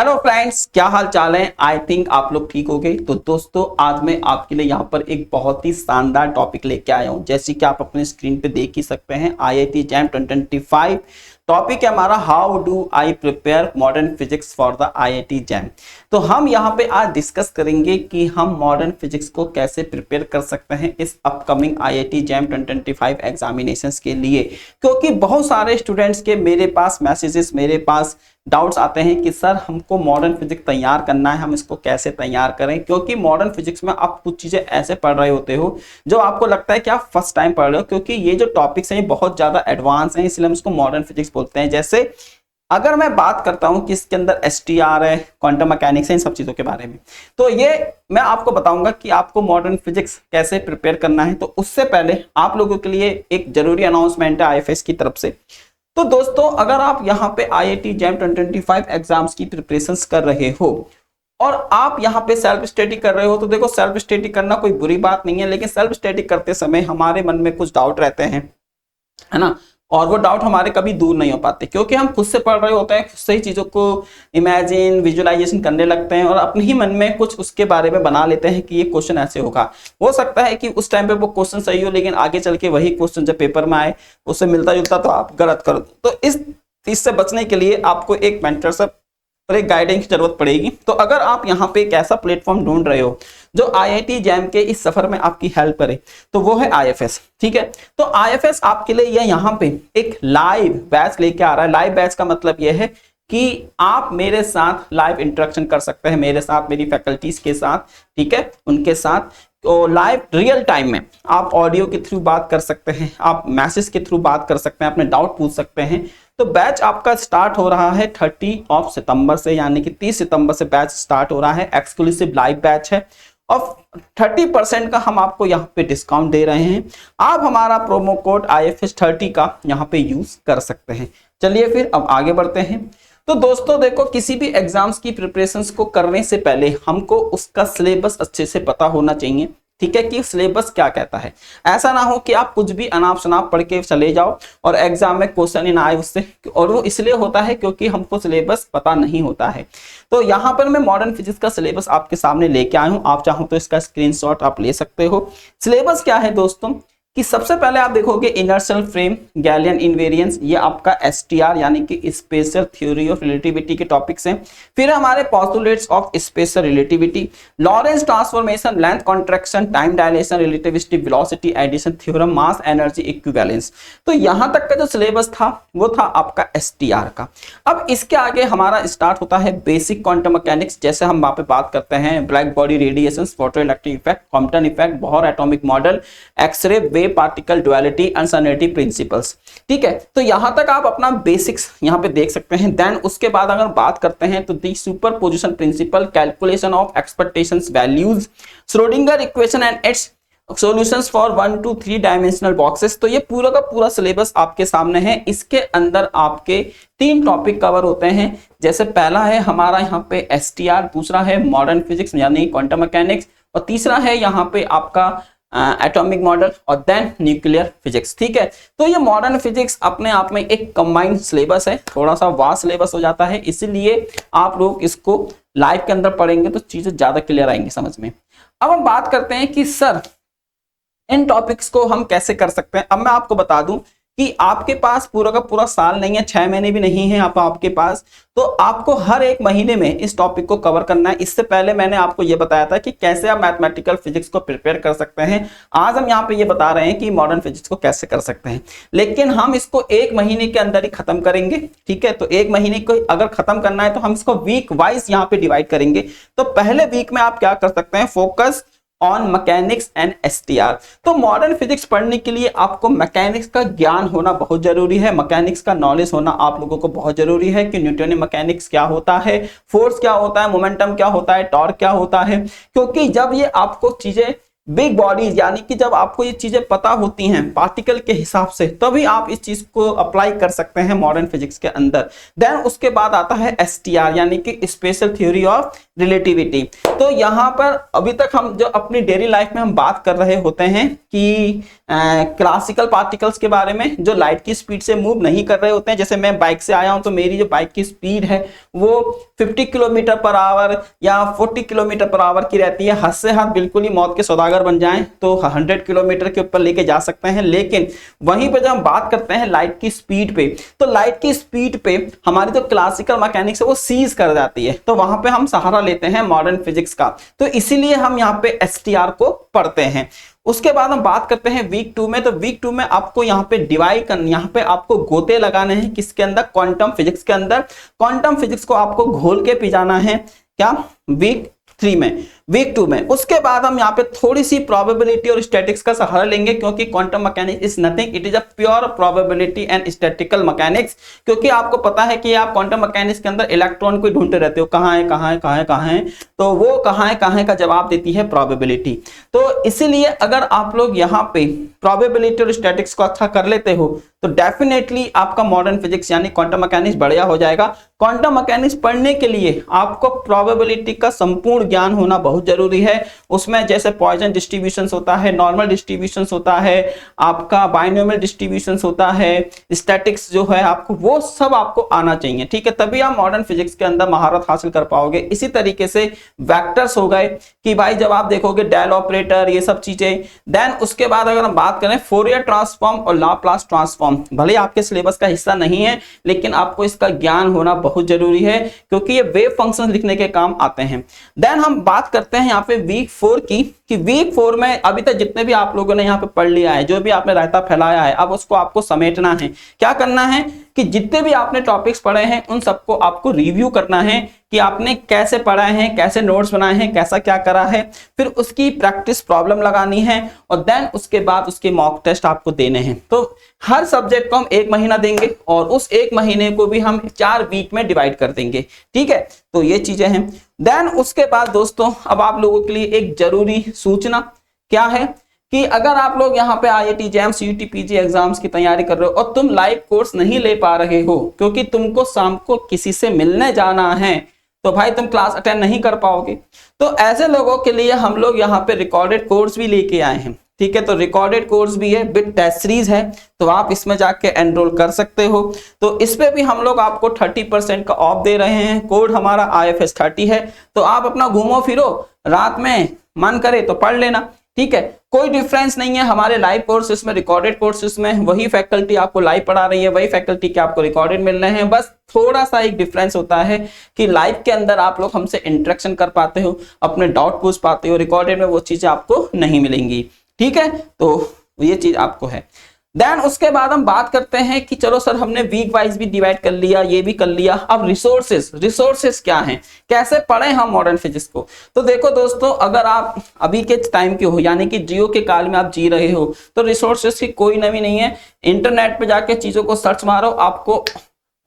Hello friends, क्या हाल चाल है। आई थिंक आप लोग ठीक हो गए। तो दोस्तों, आज मैं आपके लिए यहाँ पर एक बहुत ही शानदार टॉपिक लेके आया हूँ। जैसे कि आप अपने स्क्रीन पे देख ही सकते हैं, IIT जैम 2025 टॉपिक है हमारा, how do I prepare modern physics for the IIT jam. तो हम यहाँ पे आज डिस्कस करेंगे कि हम मॉडर्न फिजिक्स को कैसे प्रिपेयर कर सकते हैं इस अपकमिंग IIT जैम 2025 एग्जामिनेशंस के लिए। क्योंकि बहुत सारे स्टूडेंट्स के मेरे पास मैसेजेस, मेरे पास डाउट्स आते हैं कि सर हमको मॉडर्न फिजिक्स तैयार करना है, हम इसको कैसे तैयार करें। क्योंकि मॉडर्न फिजिक्स में आप कुछ चीजें ऐसे पढ़ रहे होते हो जो आपको लगता है कि आप फर्स्ट टाइम पढ़ रहे हो, क्योंकि ये जो टॉपिक्स हैं ये बहुत ज्यादा एडवांस हैं, इसलिए हम इसको मॉडर्न फिजिक्स बोलते हैं। जैसे अगर मैं बात करता हूं कि इसके अंदर STR है, क्वांटम मैकेनिक्स है, इन सब चीजों के बारे में, तो ये मैं आपको बताऊंगा कि आपको मॉडर्न फिजिक्स कैसे प्रिपेयर करना है। तो उससे पहले आप लोगों के लिए एक जरूरी अनाउंसमेंट है IFS की तरफ से। तो दोस्तों, अगर आप यहाँ पे IIT जैम 2025 एग्जाम्स की प्रिपरेशंस कर रहे हो और आप यहाँ पे सेल्फ स्टडी कर रहे हो, तो देखो, सेल्फ स्टडी करना कोई बुरी बात नहीं है, लेकिन सेल्फ स्टडी करते समय हमारे मन में कुछ डाउट रहते हैं, है ना। और वो डाउट हमारे कभी दूर नहीं हो पाते, क्योंकि हम खुद से पढ़ रहे होते हैं, खुद से ही चीजों को इमेजिन, विजुअलाइजेशन करने लगते हैं और अपने ही मन में कुछ उसके बारे में बना लेते हैं कि ये क्वेश्चन ऐसे होगा। हो सकता है कि उस टाइम पे वो क्वेश्चन सही हो, लेकिन आगे चल के वही क्वेश्चन जब पेपर में आए उससे मिलता जुलता तो आप गलत कर दो। तो इस चीज से बचने के लिए आपको एक मेंटर से और एक गाइडेंस की जरूरत पड़ेगी। तो अगर आप यहाँ पे एक ऐसा प्लेटफॉर्म ढूंढ रहे हो जो IIT जैम के इस सफर में आपकी हेल्प करे, तो वो है IFS। ठीक है, तो IFS आपके लिए ये यहाँ पे एक लाइव बैच लेके आ रहा है। लाइव बैच का मतलब ये है कि आप मेरे साथ लाइव इंटरेक्शन कर सकते हैं, मेरे साथ, मेरी फैकल्टीज के साथ, ठीक है, उनके साथ। तो लाइव रियल टाइम में आप ऑडियो के थ्रू बात कर सकते हैं, आप मैसेज के थ्रू बात कर सकते हैं, अपने डाउट पूछ सकते हैं। तो बैच आपका स्टार्ट हो रहा है 30 सितंबर से, यानी कि 30 सितंबर से बैच स्टार्ट हो रहा है। एक्सक्लूसिव लाइव बैच है और 30% का हम आपको यहाँ पे डिस्काउंट दे रहे हैं। आप हमारा प्रोमो कोड IFS30 का यहाँ पे यूज कर सकते हैं। चलिए फिर अब आगे बढ़ते हैं। तो दोस्तों देखो, किसी भी एग्जाम्स की प्रिपरेशंस को करने से पहले हमको उसका सिलेबस अच्छे से पता होना चाहिए। ठीक है, कि सिलेबस क्या कहता है। ऐसा ना हो कि आप कुछ भी अनाप शनाप पढ़ के चले जाओ और एग्जाम में क्वेश्चन ही ना आए उससे, और वो इसलिए होता है क्योंकि हमको सिलेबस पता नहीं होता है। तो यहाँ पर मैं मॉडर्न फिजिक्स का सिलेबस आपके सामने लेके आया हूँ। आप चाहो तो इसका स्क्रीनशॉट आप ले सकते हो। सिलेबस क्या है दोस्तों, कि सबसे पहले आप देखोगे इनर्शियल फ्रेम, गैलियन इनवेरियंस, ये आपका STR यानी कि स्पेशल थ्योरी ऑफ रिलेटिविटी के टॉपिक्स हैं। फिर हमारे postulates of special relativity, Lorentz transformation, length contraction, time dilation, relativistic velocity addition theorem, mass energy equivalence. तो यहां तक का जो सिलेबस था वो था आपका STR का। अब इसके आगे हमारा स्टार्ट होता है बेसिक क्वांटम मैकेनिक्स। जैसे हम वहां पे बात करते हैं black body radiation, photoelectric effect, Compton effect, Bohr atomic model, X ray, particle duality, uncertainty principles. ठीक है, तो यहां तक आप अपना बेसिक्स यहां पे देख सकते हैं। देन उसके बाद अगर बात करते हैं तो the superposition principle, calculation of expectations values, Schrodinger equation and its solutions for 1 to 3 dimensional boxes. तो ये पूरा का पूरा सिलेबस आपके सामने है। इसके अंदर आपके 3 टॉपिक कवर होते हैं। जैसे पहला है हमारा यहाँ पे STR, दूसरा है मॉडर्न फिजिक्स यानी क्वांटम मैकेनिक्स, और तीसरा है यहाँ पे आपका एटॉमिक मॉडल और देन न्यूक्लियर फिजिक्स। ठीक है, तो ये मॉडर्न फिजिक्स अपने आप में एक कंबाइंड सिलेबस है, थोड़ा सा वास्ट सिलेबस हो जाता है, इसीलिए आप लोग इसको लाइव के अंदर पढ़ेंगे तो चीजें ज्यादा क्लियर आएंगी समझ में। अब हम बात करते हैं कि सर इन टॉपिक्स को हम कैसे कर सकते हैं। अब मैं आपको बता दूं कि आपके पास पूरा का पूरा साल नहीं है, 6 महीने भी नहीं है आपके पास, तो आपको हर एक महीने में इस टॉपिक को कवर करना है। इससे पहले मैंने आपको ये बताया था कि कैसे आप मैथमेटिकल फिजिक्स को प्रिपेयर कर सकते हैं। आज हम यहाँ पे ये बता रहे हैं कि मॉडर्न फिजिक्स को कैसे कर सकते हैं, लेकिन हम इसको 1 महीने के अंदर ही खत्म करेंगे। ठीक है, तो 1 महीने को अगर खत्म करना है तो हम इसको वीक वाइज यहाँ पे डिवाइड करेंगे। तो पहले वीक में आप क्या कर सकते हैं, focus on mechanics and STR। तो मॉडर्न फिजिक्स पढ़ने के लिए आपको मैकेनिक्स का ज्ञान होना बहुत जरूरी है, मैकेनिक्स का नॉलेज होना आप लोगों को बहुत जरूरी है कि न्यूटन मैकेनिक्स क्या होता है, फोर्स क्या होता है, मोमेंटम क्या होता है, टॉर्क क्या होता है। क्योंकि जब ये आपको चीजें बिग बॉडीज यानी कि जब आपको ये चीजें पता होती हैं पार्टिकल के हिसाब से, तभी आप इस चीज को अप्लाई कर सकते हैं मॉडर्न फिजिक्स के अंदर। देन उसके बाद आता है STR यानी कि स्पेशल थ्योरी ऑफ रिलेटिविटी। तो यहाँ पर अभी तक हम जो अपनी डेली लाइफ में हम बात कर रहे होते हैं कि क्लासिकल पार्टिकल्स के बारे में जो लाइट की स्पीड से मूव नहीं कर रहे होते हैं। जैसे मैं बाइक से आया हूं तो मेरी जो बाइक की स्पीड है वो 50 किलोमीटर पर आवर या 40 किलोमीटर पर आवर की रहती है। हाथ से हाथ बिल्कुल ही मौत के सौदागर बन जाएं तो 100 किलोमीटर के ऊपर लेके जा सकते हैं। लेकिन वहीं पर जब हम बात करते हैं लाइट की स्पीड पे, तो लाइट की स्पीड पे हमारी जो क्लासिकल मैकेनिक्स है वो सीज कर जाती है। तो वहां पे हम सहारा लेते हैं मॉडर्न फिजिक्स का। तो इसीलिए हम यहाँ पे STR को पढ़ते हैं। उसके बाद हम बात करते हैं वीक 2 में। तो वीक 2 में आपको यहाँ पे डिवाइड करना, यहाँ पे आपको गोते लगाने हैं किसके अंदर, क्वांटम फिजिक्स के अंदर। क्वांटम फिजिक्स को आपको घोल के पिजाना है क्या, वीक 3 में, वीक 2 में। उसके बाद हम यहाँ पे थोड़ी सी प्रोबेबिलिटी और स्टैटिक्स का सहारा लेंगे, क्योंकि quantum mechanics is nothing, it is a pure probability and statistical mechanics. क्योंकि आपको पता है कि आप क्वांटम मैकेनिक्स के अंदर इलेक्ट्रॉन को ढूंढते रहते हो, कहाँ है कहाँ है कहाँ है कहाँ है, तो वो कहाँ है का जवाब देती है प्रोबेबिलिटी। तो इसीलिए अगर आप लोग यहाँ पे प्रोबेबिलिटी और स्टैटिक्स को अच्छा कर लेते हो तो डेफिनेटली आपका मॉडर्न फिजिक्स यानी क्वांटम मैकेनिक्स बढ़िया हो जाएगा। क्वांटम मैकेनिक्स पढ़ने के लिए आपको प्रोबेबिलिटी का संपूर्ण ज्ञान होना बहुत जरूरी है। उसमें जैसे पॉइजन डिस्ट्रीब्यूशन होता है, नॉर्मल डिस्ट्रीब्यूशन होता है, आपका बाइनोमियल डिस्ट्रीब्यूशन होता है, स्टैटिक्स जो है आपको वो सब आपको आना चाहिए, ठीक है, तभी आप मॉडर्न फिजिक्स के अंदर महारत हासिल कर पाओगे। इसी तरीके से वेक्टर्स हो गए कि भाई जब आप देखोगे डेल ऑपरेटर, ये सब चीजें। देन उसके बाद अगर हम बात करें फोरियर ट्रांसफॉर्म और लाप्लास ट्रांसफॉर्म, भले आपके सिलेबस का हिस्सा नहीं है लेकिन आपको इसका ज्ञान होना बहुत जरूरी है, क्योंकि ये वेव फंक्शन लिखने के काम आते हैं। देन हम बात करते हैं यहाँ पे वीक 4 की, कि वीक 4 में अभी तक जितने भी आप लोगों ने यहाँ पे पढ़ लिया है, जो भी आपने रायता फैलाया है, अब उसको आपको समेटना है। क्या करना है कि जितने भी आपने टॉपिक्स पढ़े हैं उन सबको आपको रिव्यू करना है कि आपने कैसे पढ़ा है, कैसे नोट्स बनाए हैं, कैसा क्या करा है, फिर उसकी प्रैक्टिस प्रॉब्लम लगानी है और देन उसके बाद उसके मॉक टेस्ट आपको देने हैं। तो हर सब्जेक्ट को हम 1 महीना देंगे और उस 1 महीने को भी हम 4 वीक में डिवाइड कर देंगे, ठीक है। तो ये चीजें हैं। देन उसके बाद दोस्तों अब आप लोगों के लिए एक जरूरी सूचना क्या है कि अगर आप लोग यहाँ पे IIT JAM CUT PG exams की तैयारी कर रहे हो और तुम लाइव कोर्स नहीं ले पा रहे हो क्योंकि तुमको शाम को किसी से मिलने जाना है, तो भाई तुम क्लास अटेंड नहीं कर पाओगे। तो ऐसे लोगों के लिए हम लोग यहाँ पे रिकॉर्डेड कोर्स भी लेके आए हैं, ठीक है। तो रिकॉर्डेड कोर्स भी है, विद टेस्ट सीरीज है, तो आप इसमें जाके एनरोल कर सकते हो। तो इस पे भी हम लोग आपको 30% का ऑफ दे रहे हैं। कोड हमारा IFS 30 है। तो आप अपना घूमो फिरो, रात में मन करे तो पढ़ लेना, ठीक है। कोई डिफरेंस नहीं है हमारे लाइव कोर्सेज में, रिकॉर्डेड कोर्सेज में। वही फैकल्टी आपको लाइव पढ़ा रही है, वही फैकल्टी के आपको रिकॉर्डेड मिल रहे हैं। बस थोड़ा सा एक डिफरेंस होता है कि लाइव के अंदर आप लोग हमसे इंटरेक्शन कर पाते हो, अपने डाउट पूछ पाते हो, रिकॉर्डेड में वो चीजें आपको नहीं मिलेंगी, ठीक है। तो ये चीज आपको है। देन उसके बाद हम बात करते हैं कि चलो सर हमने वीक वाइज भी डिवाइड कर लिया, ये भी कर लिया, अब रिसोर्सेस क्या हैं, कैसे पढ़े हम मॉडर्न फिजिक्स को। तो देखो दोस्तों, अगर आप अभी के टाइम के हो यानी कि जियो के काल में आप जी रहे हो तो रिसोर्सेस की कोई नमी नहीं है। इंटरनेट पे जाके चीजों को सर्च मारो, आपको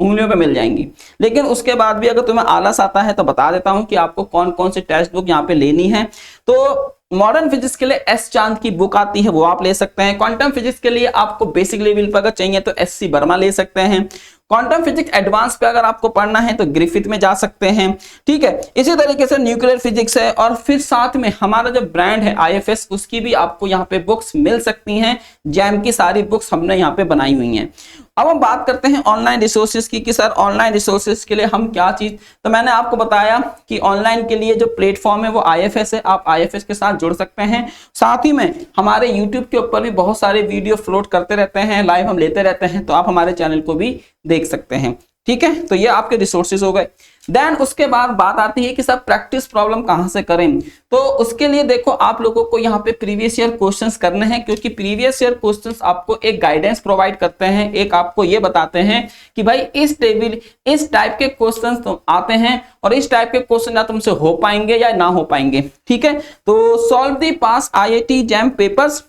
उंगलियों पे मिल जाएंगी। लेकिन उसके बाद भी अगर तुम्हें आलस आता है तो बता देता हूं कि आपको कौन कौन सी टेक्स्ट बुक यहाँ पे लेनी है। तो मॉडर्न फिजिक्स के लिए एस चांद की बुक आती है, वो आप ले सकते हैं। क्वांटम फिजिक्स के लिए आपको बेसिक लेवल पर अगर चाहिए तो SC वर्मा ले सकते हैं। क्वांटम फिजिक्स एडवांस पे अगर आपको पढ़ना है तो ग्रिफिथ में जा सकते हैं, ठीक है। इसी तरीके से न्यूक्लियर फिजिक्स है और फिर साथ में हमारा जो ब्रांड है IFS, उसकी भी आपको यहाँ पे बुक्स मिल सकती हैं। जैम की सारी बुक्स हमने यहाँ पे बनाई हुई हैं। अब हम बात करते हैं ऑनलाइन रिसोर्सेज की कि सर ऑनलाइन रिसोर्सेज के लिए हम क्या चीज, तो मैंने आपको बताया कि ऑनलाइन के लिए जो प्लेटफॉर्म है वो IFS है, आप IFS के साथ जुड़ सकते हैं। साथ ही में हमारे YouTube के ऊपर भी बहुत सारे वीडियो फ्लोट करते रहते हैं, लाइव हम लेते रहते हैं, तो आप हमारे चैनल को भी देख सकते हैं, ठीक है। तो ये आपके रिसोर्सेज हो गए। देन उसके बाद बात आती है कि सब प्रैक्टिस प्रॉब्लम कहां से करें। तो उसके लिए देखो आप लोगों को यहाँ पे प्रीवियस ईयर क्वेश्चंस करने हैं, क्योंकि प्रीवियस ईयर क्वेश्चंस आपको एक गाइडेंस प्रोवाइड करते हैं, एक आपको ये बताते हैं कि भाई इस टाइप के क्वेश्चंस तो आते हैं और इस टाइप के क्वेश्चन या तुमसे हो पाएंगे या ना हो पाएंगे, ठीक है। तो solve the pass IIT JAM papers,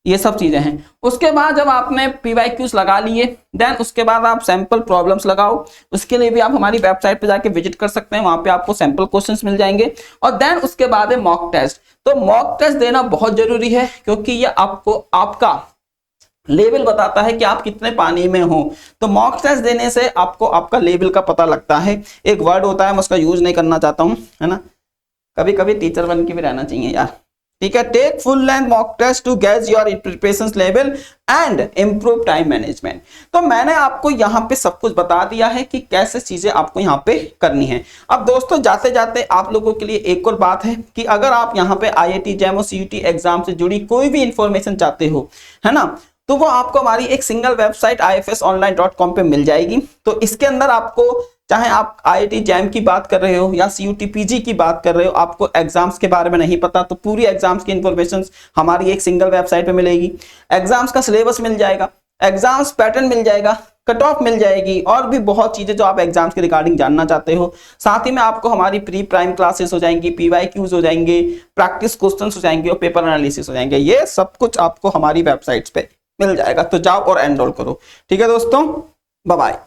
ये सब चीजें हैं। उसके बाद जब आपने PYQs लगा लिए, देन उसके बाद आप सैंपल प्रॉब्लम्स लगाओ। उसके लिए भी आप हमारी वेबसाइट पे जाके विजिट कर सकते हैं, वहां पे आपको सैंपल क्वेश्चंस मिल जाएंगे। और देन उसके बाद है मॉक टेस्ट। तो मॉक टेस्ट देना बहुत जरूरी है, क्योंकि ये आपको आपका लेवल बताता है कि आप कितने पानी में हो। तो मॉक टेस्ट देने से आपको आपका लेवल का पता लगता है। एक वर्ड होता है, मैं उसका यूज नहीं करना चाहता हूं, है ना, कभी कभी टीचर बन के भी रहना चाहिए यार, ठीक है। Take full length mock test to gauge your preparation level and improve time management. तो मैंने आपको यहाँ पे सब कुछ बता दिया है कि कैसे चीजें आपको यहाँ पे करनी है। अब दोस्तों जाते जाते आप लोगों के लिए एक और बात है कि अगर आप यहाँ पे IIT जैम और CUT एग्जाम से जुड़ी कोई भी इंफॉर्मेशन चाहते हो, है ना, तो वो आपको हमारी एक सिंगल वेबसाइट ifsonline.com पे मिल जाएगी। तो इसके अंदर आपको, चाहे आप IIT जैम की बात कर रहे हो या CUT PG की बात कर रहे हो, आपको एग्जाम्स के बारे में नहीं पता, तो पूरी एग्जाम्स की इंफॉर्मेशन हमारी एक सिंगल वेबसाइट पे मिलेगी। एग्जाम्स का सिलेबस मिल जाएगा, एग्जाम्स पैटर्न मिल जाएगा, कट ऑफ मिल जाएगी, और भी बहुत चीजें जो आप एग्जाम्स के रिगार्डिंग जानना चाहते हो। साथ ही में आपको हमारी प्री प्राइम क्लासेस हो जाएंगी, PYQs हो जाएंगे, प्रैक्टिस क्वेश्चंस हो जाएंगे और पेपर एनालिसिस हो जाएंगे। ये सब कुछ आपको हमारी वेबसाइट्स पे मिल जाएगा। तो जाओ और एनरोल करो। ठीक है दोस्तों, बाय बाय।